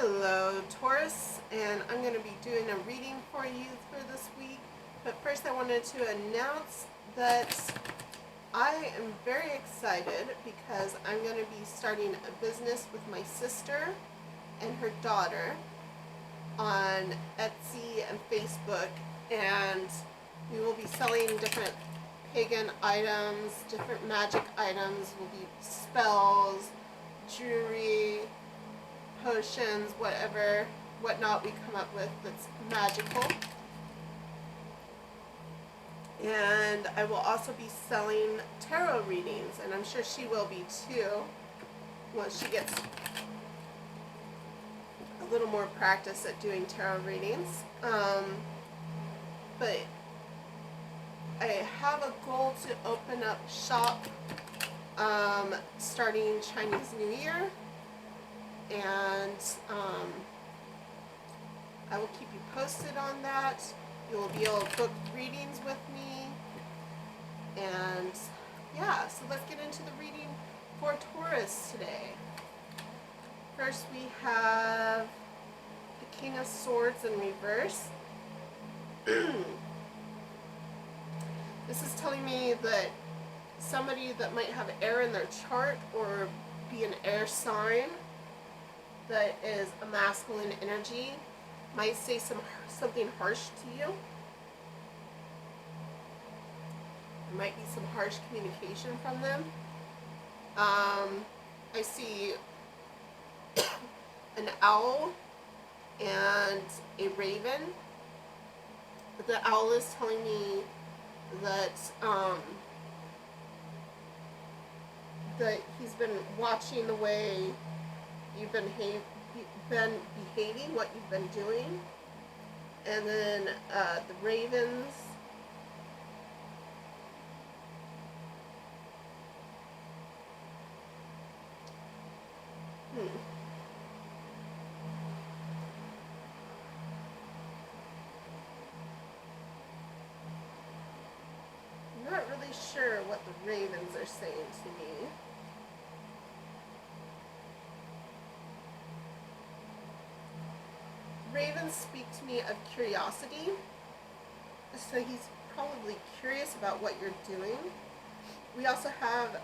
Hello, Taurus, and I'm going to be doing a reading for you for this week. But first I wanted to announce that I am very excited because I'm going to be starting a business with my sister and her daughter on Etsy and Facebook, and we will be selling different pagan items, different magic items. Will be spells, jewelry, potions, whatnot we come up with that's magical. And I will also be selling tarot readings, and I'm sure she will be too once she gets a little more practice at doing tarot readings. But I have a goal to open up shop starting Chinese New Year, and I will keep you posted on that. You will be able to book readings with me, and yeah, so let's get into the reading for Taurus today. First we have the King of Swords in reverse. This is telling me that somebody that might have air in their chart or be an air sign that is a masculine energy might say something harsh to you. There might be some harsh communication from them. I see an owl and a raven. But the owl is telling me that that he's been watching the way you've been behaving, what you've been doing. And then the ravens, I'm not really sure what the ravens are saying to me. Ravens speak to me of curiosity, so he's probably curious about what you're doing. We also have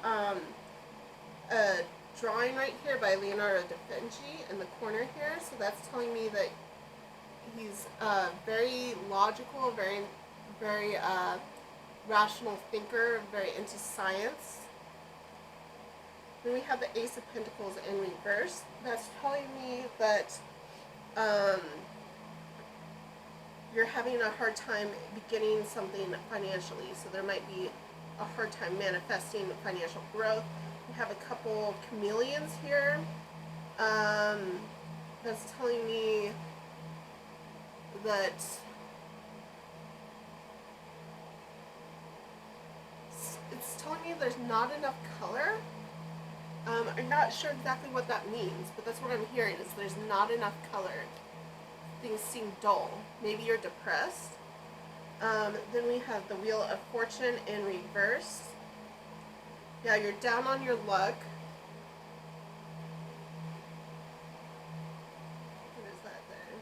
a drawing right here by Leonardo da Vinci in the corner here, so that's telling me that he's very logical, very rational thinker, very into science. Then we have the Ace of Pentacles in reverse. That's telling me that you're having a hard time beginning something financially, so there might be a hard time manifesting financial growth. We have a couple chameleons here. That's telling me that it's telling me there's not enough color. I'm not sure exactly what that means, but that's what I'm hearing, is there's not enough color. Things seem dull. Maybe you're depressed. Then we have the Wheel of Fortune in reverse. Yeah, you're down on your luck. What is that there?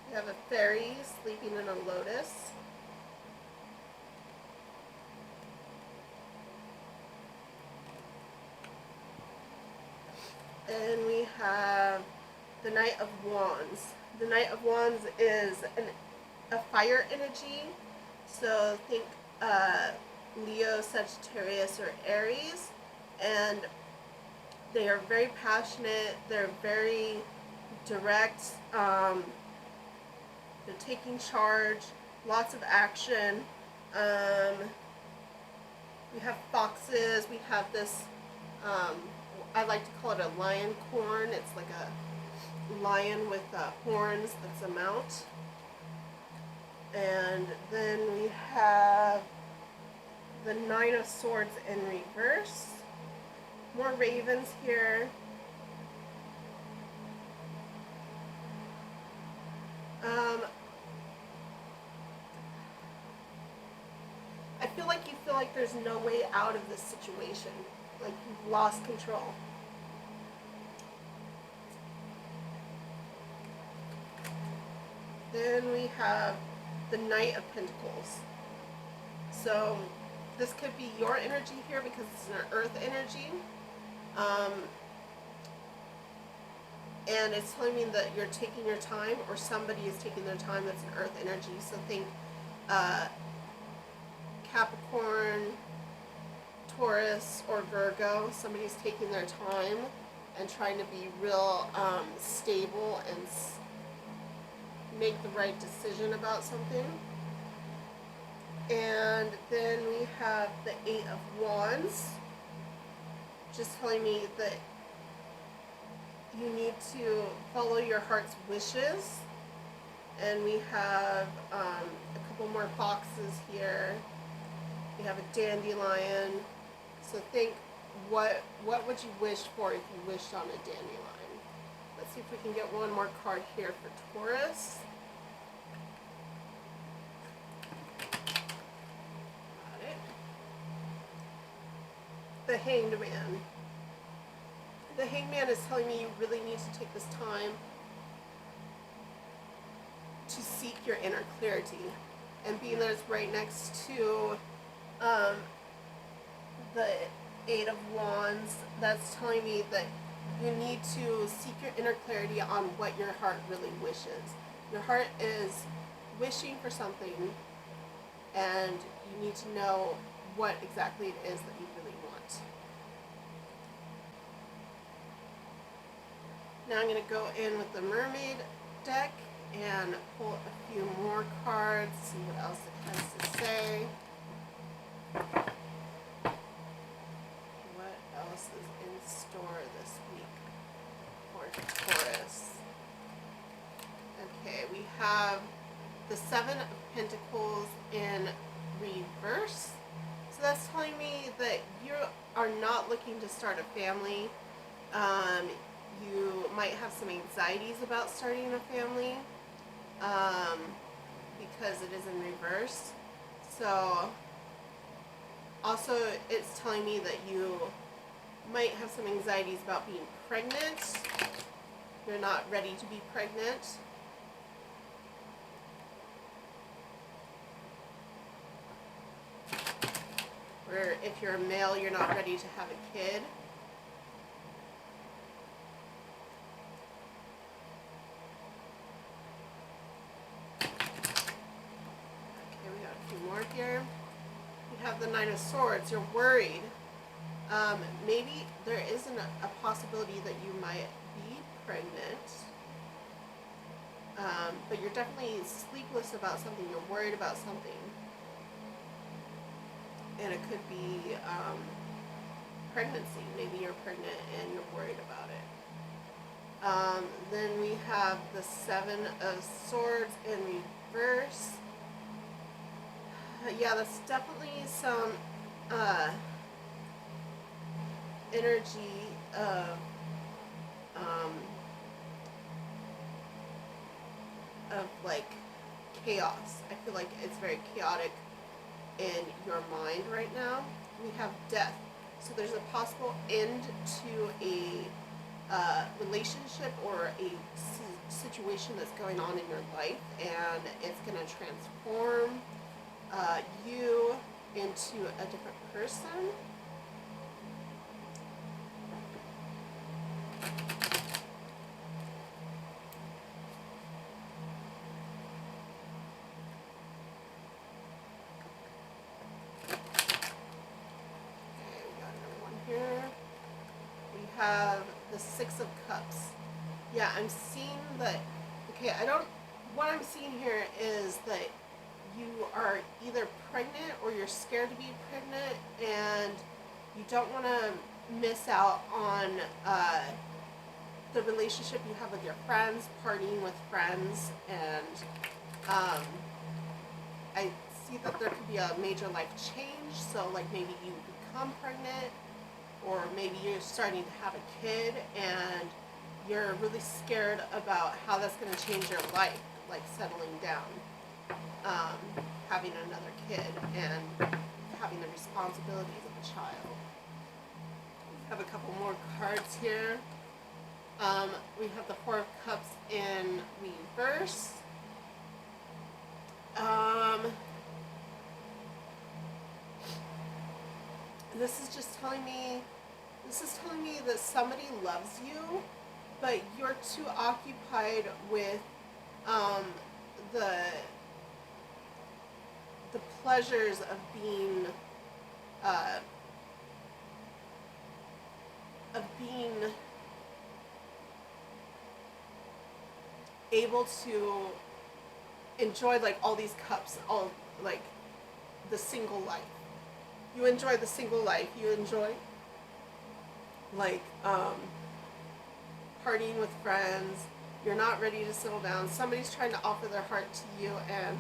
You have a fairy sleeping in a lotus. And we have the Knight of Wands. The Knight of Wands is a fire energy, so think Leo, Sagittarius, or Aries, and they are very passionate, they're very direct, they're taking charge, lots of action. We have foxes, we have this, I like to call it a lion corn. It's like a lion with horns that's a mount. And then we have the Nine of Swords in reverse. More ravens here. I feel like there's no way out of this situation. Like you've lost control. Then we have the Knight of Pentacles. So this could be your energy here because it's an earth energy. And it's telling me that you're taking your time, or somebody is taking their time. That's an earth energy. So think Capricorn, Taurus, or Virgo. Somebody's taking their time and trying to be real stable and make the right decision about something. And then we have the Eight of Wands, just telling me that you need to follow your heart's wishes. And we have a couple more foxes here. We have a dandelion. So think, what would you wish for if you wished on a dandelion? Let's see if we can get one more card here for Taurus. Got it. The Hanged Man. The Hanged Man is telling me you really need to take this time to seek your inner clarity. And being that it's right next to the Eight of Wands, that's telling me that you need to seek your inner clarity on what your heart really wishes. Your heart is wishing for something, and you need to know what exactly it is that you really want. Now I'm going to go in with the Mermaid deck and pull a few more cards, see what else it has to say. What else is in store this week for Taurus? Okay, we have the Seven of Pentacles in reverse. So that's telling me that you are not looking to start a family. You might have some anxieties about starting a family because it is in reverse. So also it's telling me that you might have some anxieties about being pregnant. You're not ready to be pregnant. Or if you're a male, you're not ready to have a kid. Here you have the Nine of Swords. You're worried. Maybe there isn't a possibility that you might be pregnant, but you're definitely sleepless about something. You're worried about something, and it could be pregnancy. Maybe you're pregnant and you're worried about it. Then we have the Seven of Swords in reverse. Yeah, that's definitely some energy of like chaos. I feel like it's very chaotic in your mind right now. We have death. So there's a possible end to a relationship or a situation that's going on in your life, and it's going to transform you into a different person. Okay, we got another one here. We have the Six of Cups. Yeah, I'm seeing that, okay, what I'm seeing here is that you are either pregnant or you're scared to be pregnant, and you don't want to miss out on the relationship you have with your friends, partying with friends, and I see that there could be a major life change. So like maybe you become pregnant, or maybe you're starting to have a kid and you're really scared about how that's going to change your life, like settling down. Having another kid and having the responsibilities of a child. We have a couple more cards here. We have the Four of Cups in reverse. Um, this is just telling me, that somebody loves you, but you're too occupied with um, the the pleasures of being uh, of being able to enjoy like all these cups, all like the single life. You enjoy the single life. You enjoy like partying with friends. You're not ready to settle down. Somebody's trying to offer their heart to you and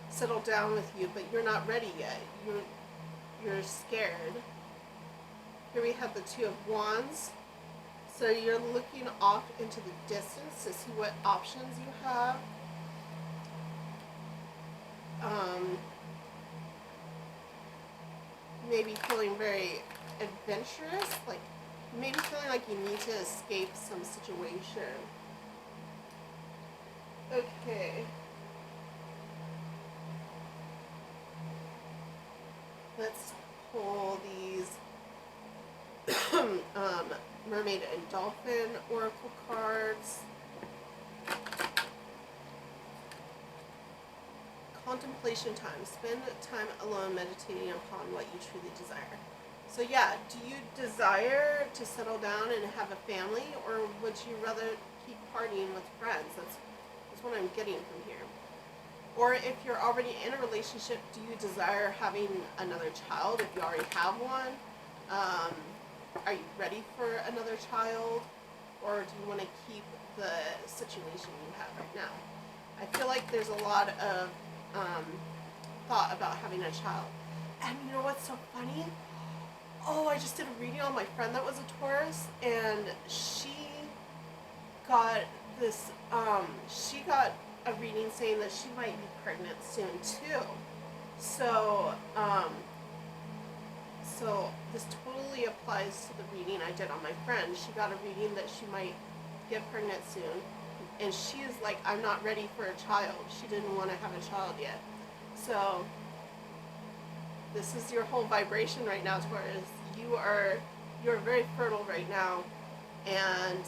settle down with you, but you're not ready yet. You're scared. Here we have the Two of Wands. So you're looking off into the distance to see what options you have. Maybe feeling very adventurous, like maybe feeling like you need to escape some situation. Okay. Let's pull these Mermaid and Dolphin Oracle cards. Contemplation time. Spend time alone meditating upon what you truly desire. So yeah, do you desire to settle down and have a family, or would you rather keep partying with friends? That's what I'm getting from here. Or if you're already in a relationship, do you desire having another child if you already have one? Are you ready for another child? Or do you want to keep the situation you have right now? I feel like there's a lot of thought about having a child. And you know what's so funny? Oh, I just did a reading on my friend that was a Taurus, and she got this, she got a reading saying that she might be pregnant soon too. So, so this totally applies to the reading I did on my friend. She got a reading that she might get pregnant soon, and she is like, I'm not ready for a child. She didn't want to have a child yet. So this is your whole vibration right now, Taurus. You're very fertile right now, and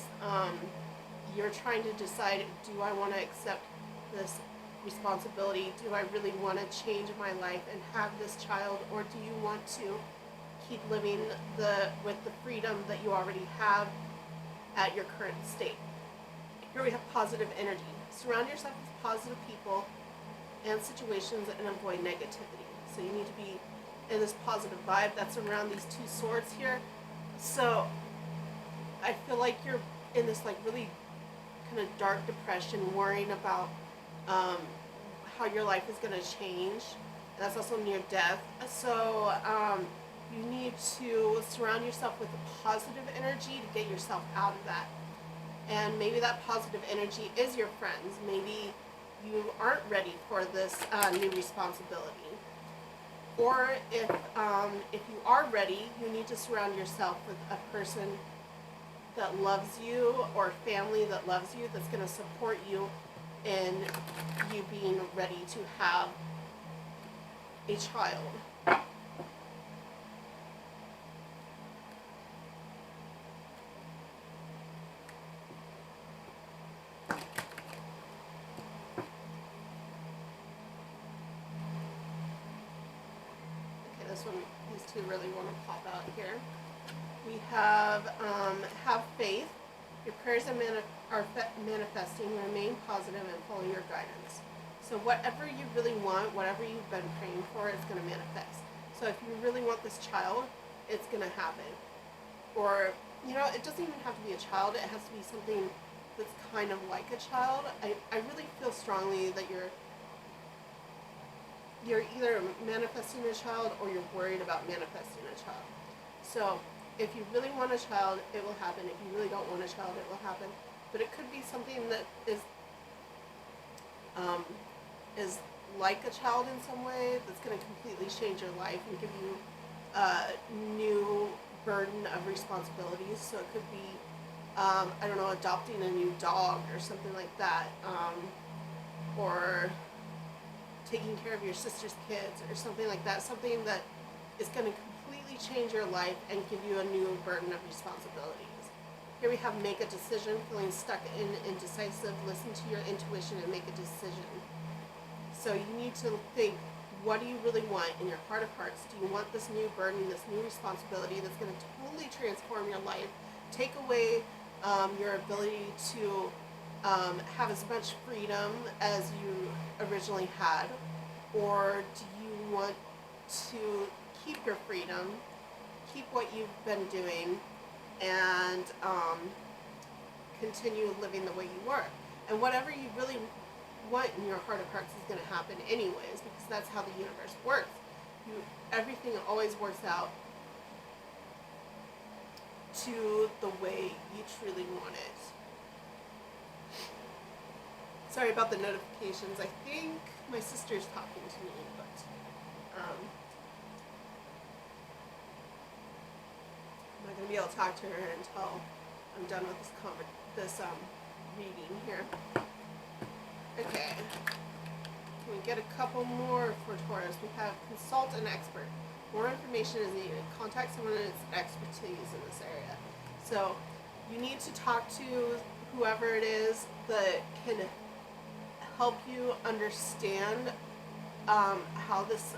you're trying to decide, do I want to accept this responsibility? Do I really want to change my life and have this child, or do you want to keep living with the freedom that you already have at your current state? Here we have positive energy. Surround yourself with positive people and situations and avoid negativity. So you need to be in this positive vibe. That's around these two swords here. So I feel like you're in this like really kind of dark depression, worrying about how your life is going to change. And that's also near death. So you need to surround yourself with a positive energy to get yourself out of that. And maybe that positive energy is your friends. Maybe you aren't ready for this new responsibility. Or if you are ready, you need to surround yourself with a person that loves you, or family that loves you, that's going to support you in you being ready to have a child. These two really want to pop out here. We have faith. Your prayers are manifesting. Remain positive and follow your guidance. So whatever you really want, whatever you've been praying for, it's going to manifest. So if you really want this child, it's going to happen. Or, it doesn't even have to be a child. It has to be something that's kind of like a child. I really feel strongly that you're either manifesting a child or you're worried about manifesting a child. So if you really want a child, it will happen. If you really don't want a child, it will happen. But it could be something that is like a child in some way, that's going to completely change your life and give you a new burden of responsibilities. So it could be, adopting a new dog or something like that. Or taking care of your sister's kids or something like that, something that is going to completely change your life and give you a new burden of responsibilities. Here we have make a decision, feeling stuck in indecisive, listen to your intuition and make a decision. So you need to think, what do you really want in your heart of hearts? Do you want this new burden, this new responsibility that's going to totally transform your life, take away your ability to have as much freedom as you originally had? Or do you want to keep your freedom, keep what you've been doing, and continue living the way you were? And whatever you really want in your heart of hearts is going to happen anyways, because that's how the universe works. Everything always works out to the way you truly want it. Sorry about the notifications. I think my sister's talking to me, but I'm not going to be able to talk to her until I'm done with this reading here. Okay. Can we get a couple more for Taurus? We have consult an expert. More information is needed. Contact someone with expertise in this area. So you need to talk to whoever it is that can help you understand how this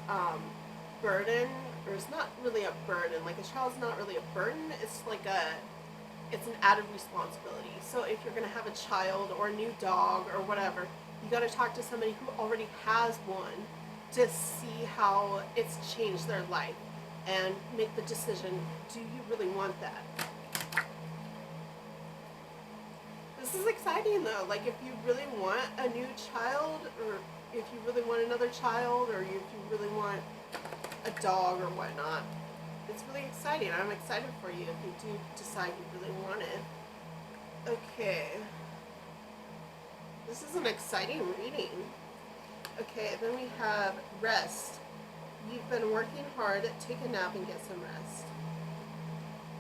burden, or it's not really a burden, like a child's not really a burden, it's an added responsibility. So if you're going to have a child or a new dog or whatever, you got to talk to somebody who already has one to see how it's changed their life and make the decision, do you really want that? This is exciting though. Like, if you really want a new child, or if you really want another child, or if you really want a dog or whatnot, it's really exciting. I'm excited for you if you do decide you really want it. Okay. This is an exciting reading. Okay, then we have rest. You've been working hard. Take a nap and get some rest.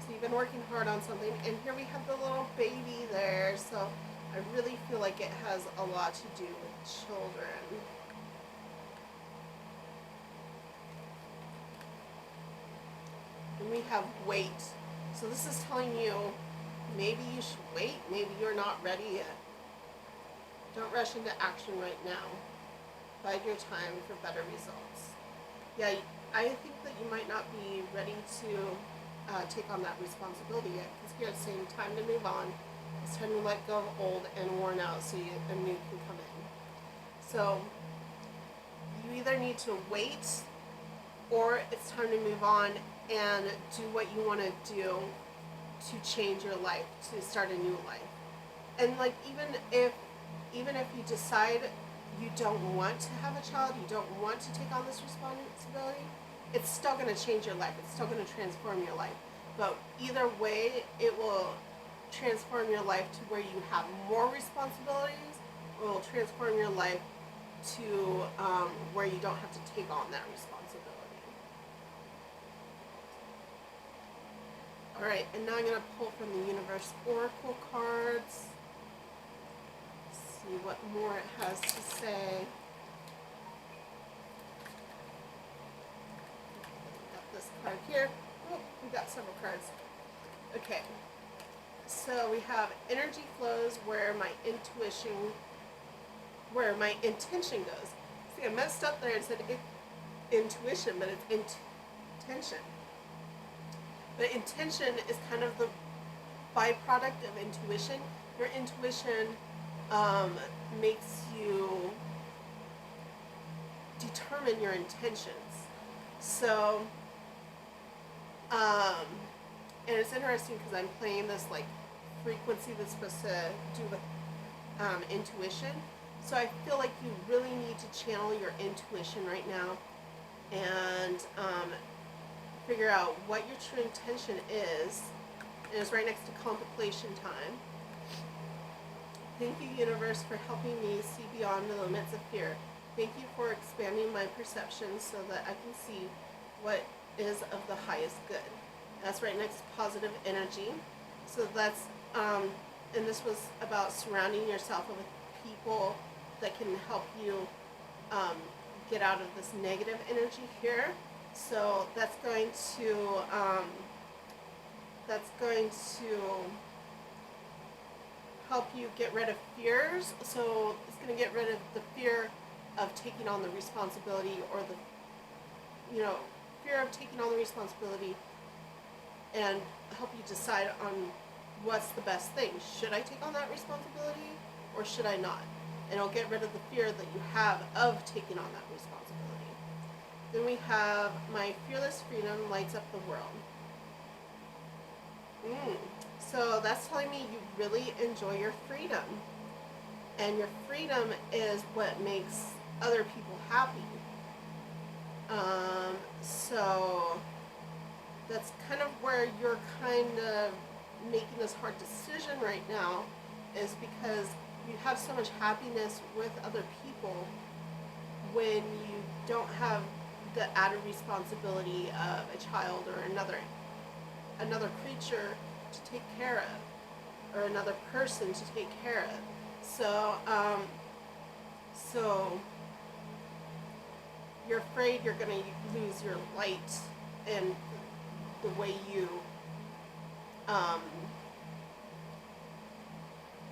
So you've been working hard on something, and here we have the little baby there. So I really feel like it has a lot to do with children. And we have wait. So this is telling you maybe you should wait. Maybe you're not ready yet. Don't rush into action right now. Bide your time for better results. Yeah, I think that you might not be ready to take on that responsibility yet, because here it's saying time to move on. It's time to let go of old and worn out so a new can come in. So you either need to wait, or it's time to move on and do what you want to do to change your life, to start a new life. And like, even if you decide you don't want to have a child, you don't want to take on this responsibility, it's still going to change your life. It's still going to transform your life. But either way, it will transform your life to where you have more responsibilities, or it will transform your life to where you don't have to take on that responsibility. All right, and now I'm going to pull from the Universe Oracle cards. See what more it has to say. We got this card here. Oh, we got several cards. Okay, so we have energy flows where my intention goes. See, I messed up there and said intuition, but it's intention. But intention is kind of the byproduct of intuition. Your intuition makes you determine your intentions. So, and it's interesting because I'm playing this like frequency that's supposed to do with intuition. So I feel like you really need to channel your intuition right now and figure out what your true intention is. And it's right next to contemplation time. Thank you, universe, for helping me see beyond the limits of fear. Thank you for expanding my perception so that I can see what is of the highest good. That's right next to positive energy. So that's, and this was about surrounding yourself with people that can help you get out of this negative energy here. So that's going to help you get rid of fears. So it's going to get rid of the fear of taking on the responsibility, or the fear of taking on the responsibility, and help you decide on what's the best thing. Should I take on that responsibility or should I not? And it'll get rid of the fear that you have of taking on that responsibility. Then we have my fearless freedom lights up the world. So that's telling me you really enjoy your freedom. And your freedom is what makes other people happy. So that's kind of where you're kind of making this hard decision right now, is because you have so much happiness with other people when you don't have the added responsibility of a child or another creature to take care of, or another person to take care of. So you're afraid you're going to lose your light and the way you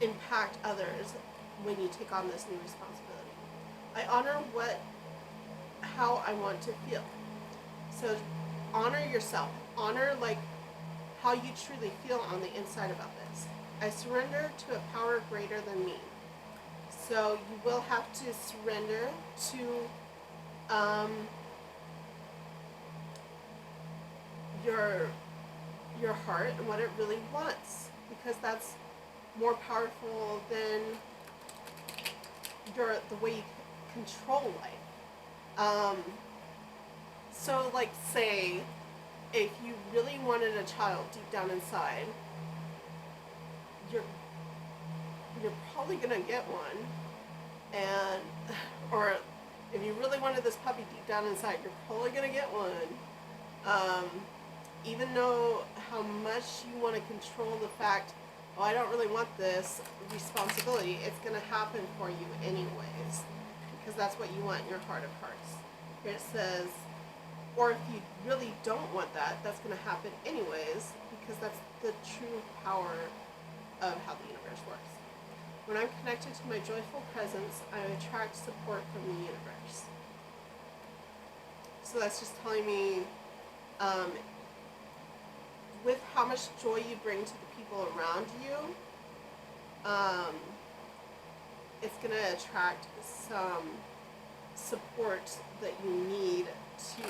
impact others when you take on this new responsibility. I honor how I want to feel. So honor yourself. Honor how you truly feel on the inside about this. I surrender to a power greater than me. So you will have to surrender to your heart and what it really wants, because that's more powerful than the way you control life. So say if you really wanted a child deep down inside, you're probably gonna get one, or if you really wanted this puppy deep down inside, you're probably gonna get one. Even though how much you want to control the fact, oh, I don't really want this responsibility, it's going to happen for you anyways, because that's what you want in your heart of hearts. Here it says, or if you really don't want that, that's going to happen anyways, because that's the true power of how the universe works. When I'm connected to my joyful presence, I attract support from the universe. So that's just telling me, with how much joy you bring to the people around you, it's going to attract some support that you need to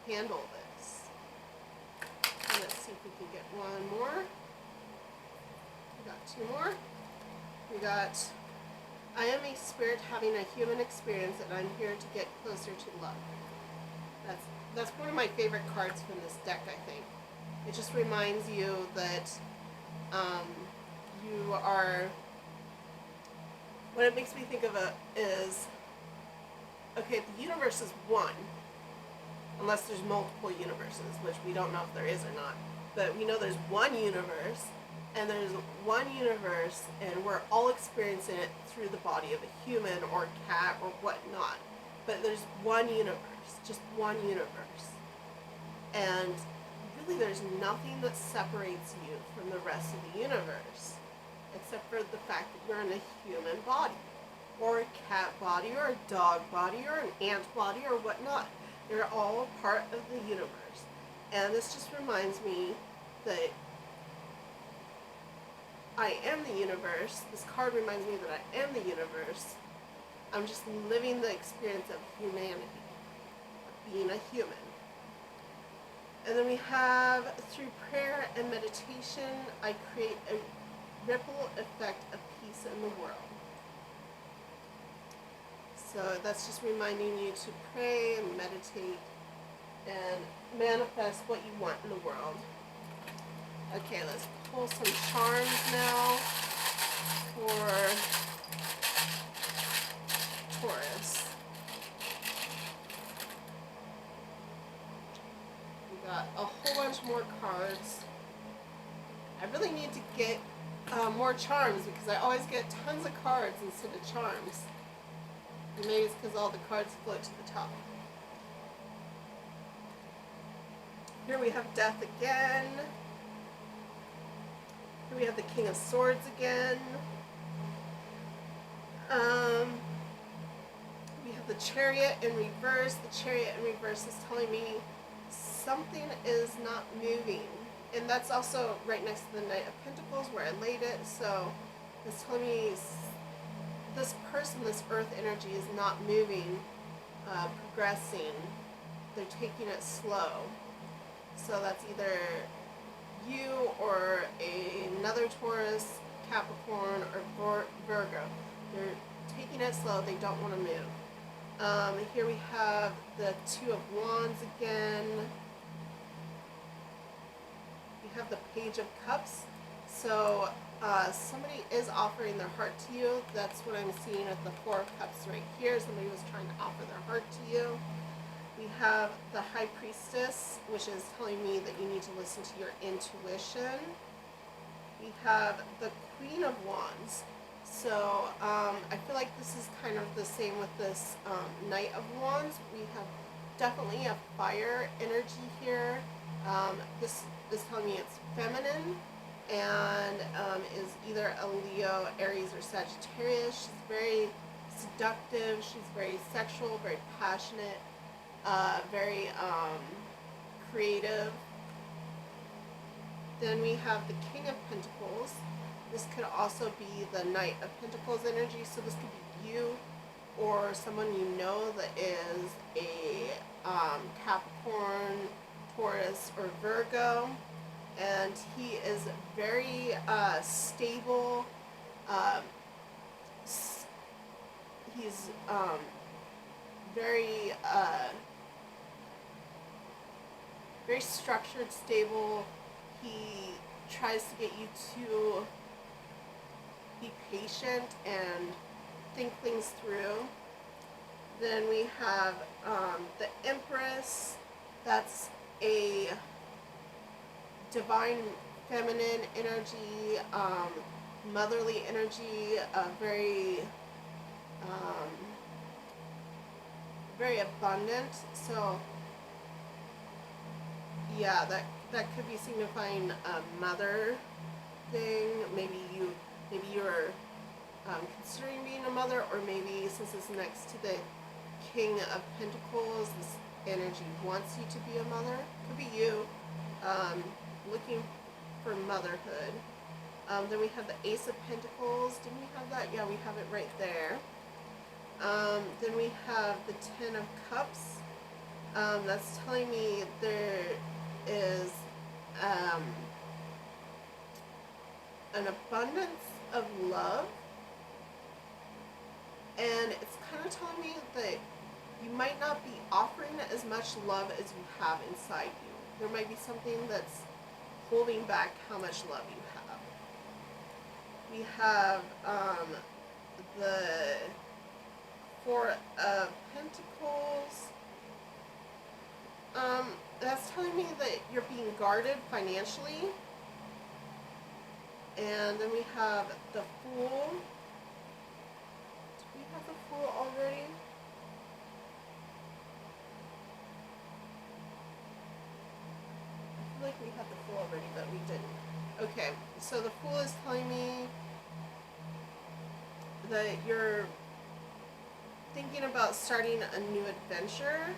handle this. And let's see if we can get one more. We got two more. We got, I am a spirit having a human experience, and I'm here to get closer to love. That's one of my favorite cards from this deck, I think. It just reminds you that you are, what it makes me think of is, okay, the universe is one, unless there's multiple universes, which we don't know if there is or not. But we know there's one universe, and there's one universe, and we're all experiencing it through the body of a human or cat or whatnot. But there's one universe, just one universe. And really there's nothing that separates you from the rest of the universe, except for the fact that you're in a human body, or a cat body, or a dog body, or an ant body, or whatnot. They're all part of the universe. And this just reminds me that I am the universe. This card reminds me that I am the universe. I'm just living the experience of humanity, of being a human. And then we have, through prayer and meditation, I create a ripple effect of peace in the world. So that's just reminding you to pray and meditate and manifest what you want in the world. Okay, let's pull some charms now for Taurus. We got a whole bunch more cards. I really need to get more charms, because I always get tons of cards instead of charms. And maybe it's because all the cards float to the top. Here we have Death again. Here we have the King of Swords again. We have the Chariot in reverse. The Chariot in reverse is telling me something is not moving. And that's also right next to the Knight of Pentacles where I laid it. So it's telling me this person, this earth energy is not moving, progressing. They're taking it slow. So that's either you or another Taurus, Capricorn, or Virgo. They're taking it slow. They don't want to move. Here we have the Two of Wands again. We have the Page of Cups. So somebody is offering their heart to you. That's what I'm seeing with the Four of Cups right here. Somebody was trying to offer their heart to you. We have the High Priestess, which is telling me that you need to listen to your intuition. We have the Queen of Wands. So I feel like this is kind of the same with this Knight of Wands. We have definitely a fire energy here. This is telling me it's feminine and is either a Leo, Aries, or Sagittarius. She's very seductive. She's very sexual, very passionate. Very creative. Then we have the King of Pentacles. This could also be the Knight of Pentacles energy. So this could be you or someone you know that is a Capricorn, Taurus, or Virgo. And he is very stable. He's very very structured, stable. He tries to get you to be patient and think things through. Then we have the Empress. That's a divine feminine energy, motherly energy, very very abundant. So yeah, that could be signifying a mother thing. Maybe you're considering being a mother, or maybe since it's next to the King of Pentacles, this energy wants you to be a mother. Could be you looking for motherhood. Then we have the Ace of Pentacles. Didn't we have that? Yeah, we have it right there. Then we have the Ten of Cups. That's telling me there is an abundance of love, and it's kind of telling me that you might not be offering as much love as you have inside you. There might be something that's holding back how much love you have. We have the Four of Pentacles. That's telling me that you're being guarded financially. And then we have the Fool. Do we have the Fool already? I feel like we had the Fool already, but we didn't. Okay, so the Fool is telling me that you're thinking about starting a new adventure.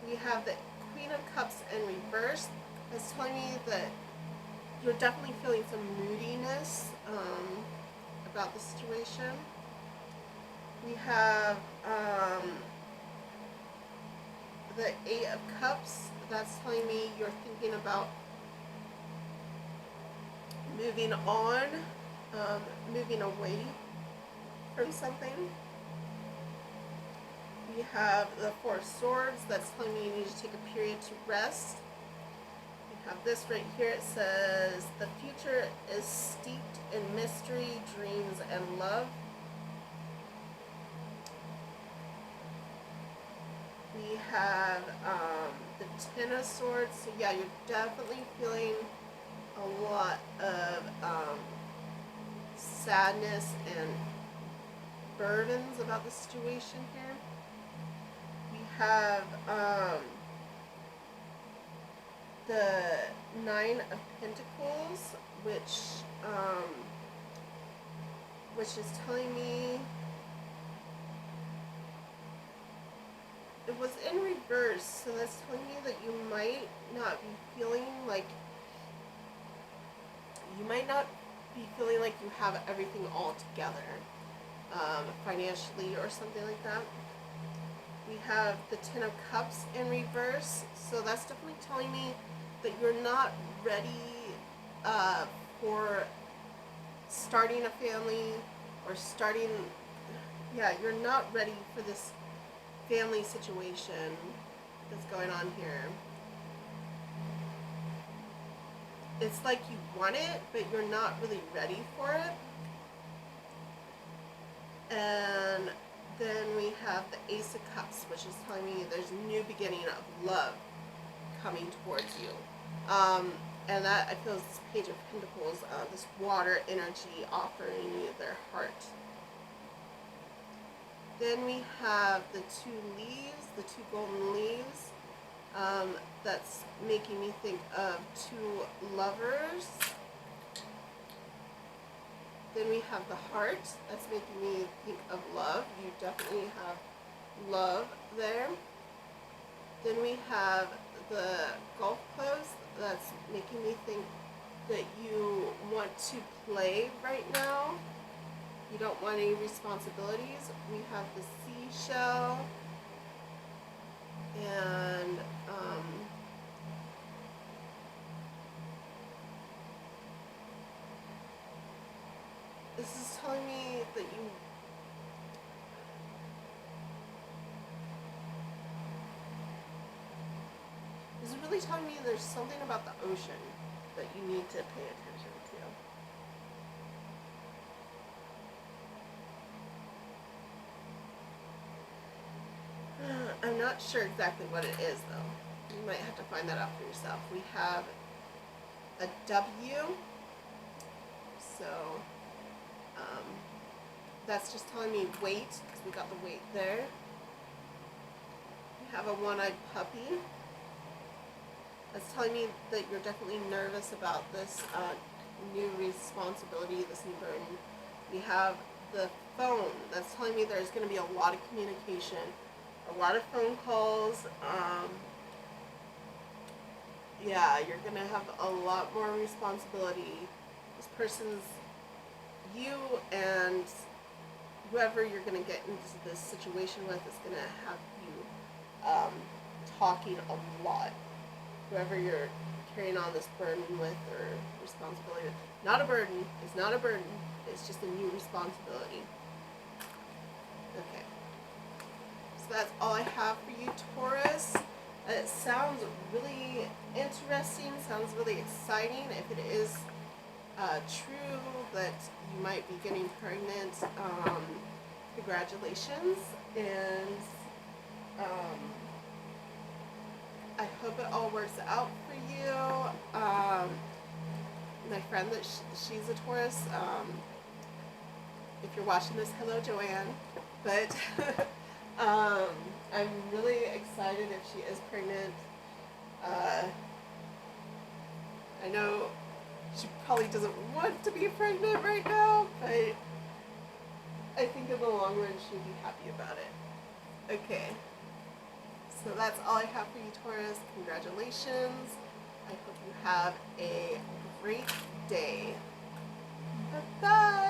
We have the Queen of Cups in reverse. It's telling me that you're definitely feeling some moodiness about the situation. We have the Eight of Cups. That's telling me you're thinking about moving on, moving away from something. We have the Four of Swords. That's telling me you need to take a period to rest. We have this right here. It says, the future is steeped in mystery, dreams, and love. We have the Ten of Swords. So yeah, you're definitely feeling a lot of sadness and burdens about the situation here. We have the Nine of Pentacles, which is telling me it was in reverse, so that's telling me that you might not be feeling like you have everything all together, financially or something like that. We have the Ten of Cups in reverse, so that's definitely telling me that you're not ready for starting a family or you're not ready for this family situation that's going on here. It's like you want it, but you're not really ready for it. And then we have the Ace of Cups, which is telling me there's a new beginning of love coming towards you. And that, I feel, is this Page of Pentacles, this water energy offering you their heart. Then we have the two leaves, the two golden leaves. That's making me think of two lovers. Then we have the heart. That's making me think of love. You definitely have love there. Then we have the golf post. That's making me think that you want to play right now. You don't want any responsibilities. We have the seashell. And this is telling me that this is really telling me there's something about the ocean that you need to pay attention to. I'm not sure exactly what it is, though. You might have to find that out for yourself. We have a W, so that's just telling me wait, because we got the wait there. We have a one-eyed puppy. That's telling me that you're definitely nervous about this new responsibility, this new burden. We have the phone. That's telling me there's going to be a lot of communication, a lot of phone calls. Yeah, you're going to have a lot more responsibility. This person's you, and whoever you're going to get into this situation with is going to have you talking a lot. Whoever you're carrying on this burden with or responsibility with. Not a burden. It's not a burden. It's just a new responsibility. Okay. So that's all I have for you, Taurus. It sounds really interesting. Sounds really exciting. If it is true that you might be getting pregnant, congratulations. And I hope it all works out for you. My friend, she's a Taurus. If you're watching this, hello, Joanne. But I'm really excited if she is pregnant. I know she probably doesn't want to be pregnant right now, but I think in the long run she'll be happy about it. Okay. So that's all I have for you, Taurus. Congratulations. I hope you have a great day. Bye-bye.